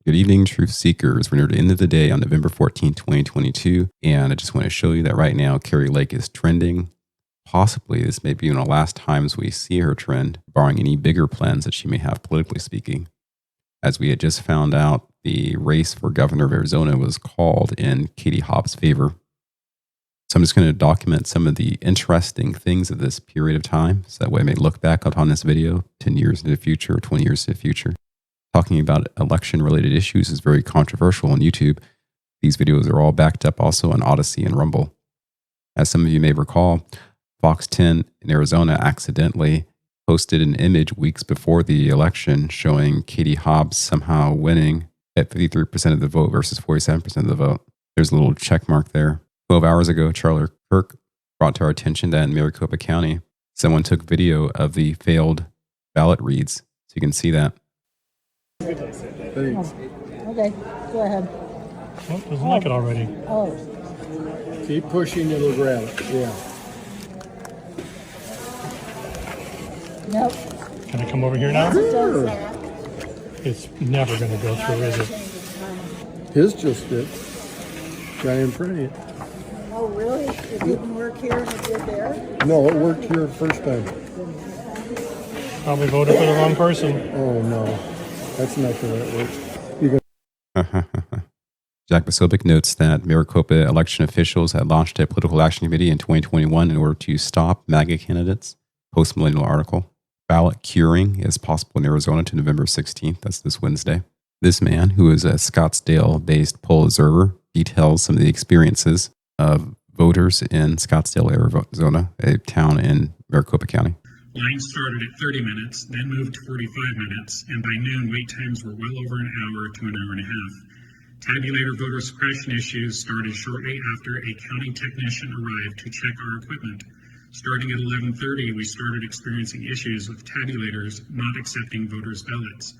Good evening, truth seekers. We're near the end of the day on November 14th, 2022. And I just want to show you that right now, Kari Lake is trending. Possibly this may be one of the last times we see her trend, barring any bigger plans that she may have politically speaking. As we had just found out, the race for governor of Arizona was called in Katie Hobbs' favor. So I'm just going to document some of the interesting things of this period of time. So that way I may look back upon this video 10 years into the future or 20 years into the future. Talking about election-related issues is very controversial on YouTube. These videos are all backed up also on Odyssey and Rumble. As some of you may recall, Fox 10 in Arizona accidentally posted an image weeks before the election showing Katie Hobbs somehow winning at 53% of the vote versus 47% of the vote. There's a little check mark there. 12 hours ago, Charlie Kirk brought to our attention that in Maricopa County, someone took video of the failed ballot reads. So you can see that. Thanks. Okay, go ahead. Oh, doesn't like it already. Oh, Keep pushing, it'll grab it. Yeah. nope. Can I come over here now? Sure. It's never going to go through, is it? His just did. Try and pray it. Oh, really? It didn't work here and it did there? No, it worked here the first time. Probably voted for the wrong person. Oh no, that's not the way it works. You got Jack Posobiec notes that Maricopa election officials had launched a political action committee in 2021 in order to stop MAGA candidates. Post-millennial article. Ballot curing is possible in Arizona to November 16th. That's this Wednesday. This man, who is a Scottsdale-based poll observer, details some of the experiences of voters in Scottsdale, Arizona, a town in Maricopa County. Lines started at 30 minutes, then moved to 45 minutes, and by noon, wait times were well over an hour to an hour and a half. Tabulator voter suppression issues started shortly after a county technician arrived to check our equipment. Starting at 11:30, we started experiencing issues with tabulators not accepting voters' ballots.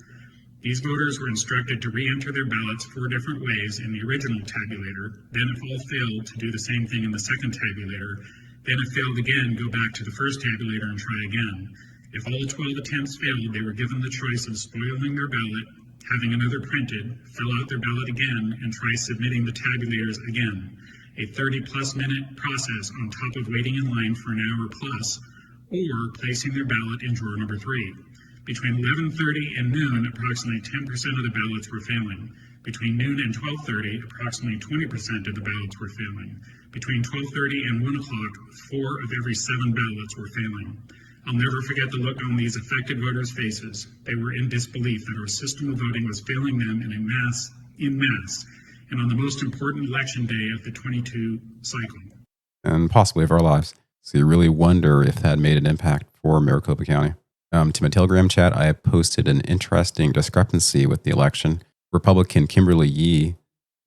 These voters were instructed to re-enter their ballots 4 different ways in the original tabulator, then if all failed, to do the same thing in the second tabulator, then if failed again, go back to the first tabulator and try again. If all 12 attempts failed, they were given the choice of spoiling their ballot, having another printed, fill out their ballot again, and try submitting the tabulators again. A 30-plus minute process on top of waiting in line for an hour plus, or placing their ballot in drawer number 3. Between 11:30 and noon, approximately 10% of the ballots were failing. Between noon and 12:30, approximately 20% of the ballots were failing. Between 12:30 and 1 o'clock, 4 of every 7 ballots were failing. I'll never forget the look on these affected voters' faces. They were in disbelief that our system of voting was failing them in mass, and on the most important election day of the 22 cycle. And possibly of our lives. So you really wonder if that made an impact for Maricopa County. To my Telegram chat, I have posted an interesting discrepancy with the election. Republican Kimberly Yee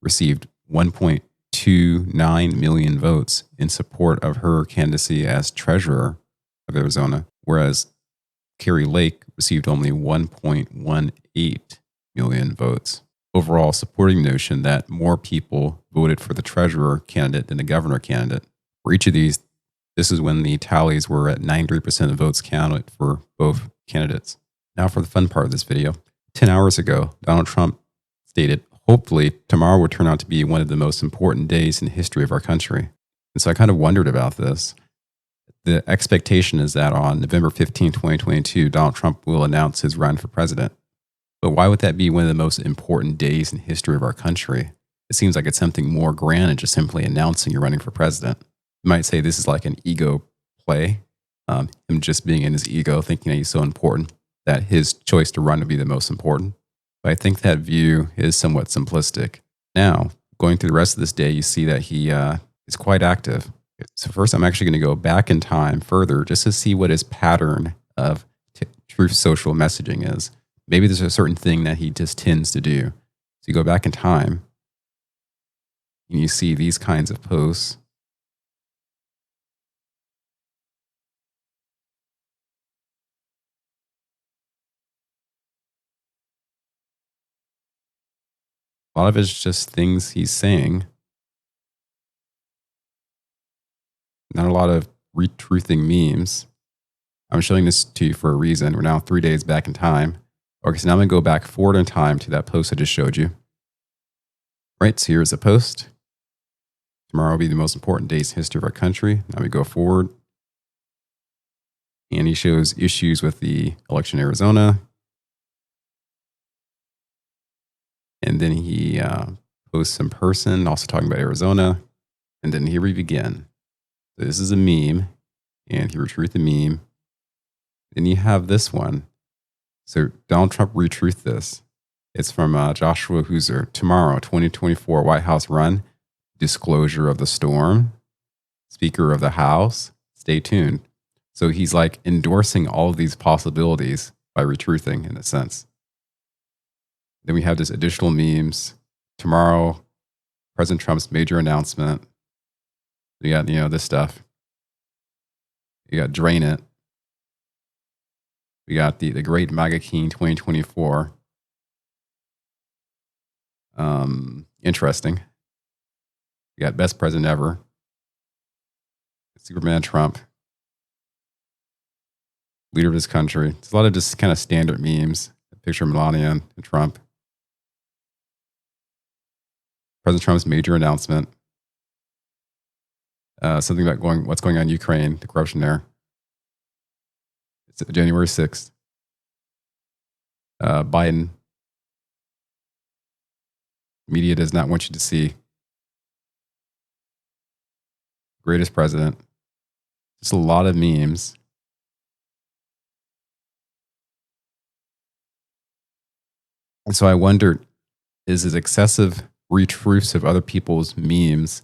received 1.29 million votes in support of her candidacy as treasurer of Arizona, whereas Kari Lake received only 1.18 million votes. Overall, supporting the notion that more people voted for the treasurer candidate than the governor candidate. For each of these, this is when the tallies were at 93% of votes counted for both candidates. Now for the fun part of this video. 10 hours ago, Donald Trump stated, hopefully tomorrow will turn out to be one of the most important days in the history of our country. And so I kind of wondered about this. The expectation is that on November 15, 2022, Donald Trump will announce his run for president. But why would that be one of the most important days in the history of our country? It seems like it's something more grand than just simply announcing you're running for president. You might say this is like an ego play, him just being in his ego, thinking that he's so important, that his choice to run would be the most important. But I think that view is somewhat simplistic. Now, going through the rest of this day, you see that he is quite active. So first, I'm actually going to go back in time further just to see what his pattern of truth social messaging is. Maybe there's a certain thing that he just tends to do. So you go back in time, and you see these kinds of posts. A lot of it's just things he's saying. Not a lot of retruthing memes. I'm showing this to you for a reason. We're now 3 days back in time. Okay, so now I'm going to go back forward in time to that post I just showed you. Right, so here's a post. Tomorrow will be the most important days in history of our country. Now we go forward. And he shows issues with the election in Arizona. And then he posts some person also talking about Arizona. And then here we begin. So this is a meme. And he retweeted the meme. Then you have this one. So Donald Trump retweeted this. It's from Joshua Hooser. Tomorrow, 2024 White House run. Disclosure of the storm. Speaker of the House. Stay tuned. So he's like endorsing all of these possibilities by retruthing in a sense. Then we have this additional memes. Tomorrow, President Trump's major announcement. You got, this stuff. You got Drain It. We got the Great MAGA King 2024. Interesting. We got Best President Ever. Superman Trump. Leader of this country. It's a lot of just kind of standard memes. A picture of Melania and Trump. President Trump's major announcement. Something about what's going on in Ukraine, the corruption there. It's January 6th. Biden. Media does not want you to see. Greatest president. Just a lot of memes. And so I wondered, is it excessive retruths of other people's memes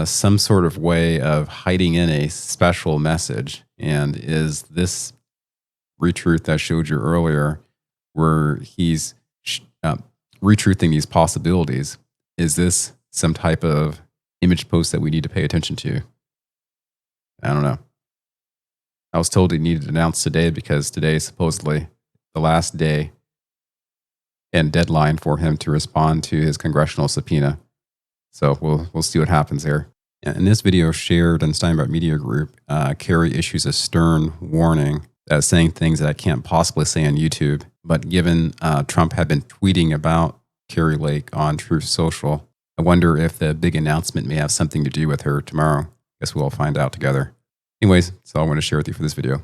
some sort of way of hiding in a special message? And is this retruth I showed you earlier, where he's retruthing these possibilities, is this some type of image post that we need to pay attention to? I don't know. I was told he needed to announce today because today is supposedly the last day and deadline for him to respond to his congressional subpoena. So we'll see what happens here. In this video shared on Steinbach Media Group, Kari issues a stern warning saying things that I can't possibly say on YouTube. But given Trump had been tweeting about Kari Lake on Truth Social, I wonder if the big announcement may have something to do with her tomorrow. Guess we'll all find out together. Anyways, that's all I want to share with you for this video.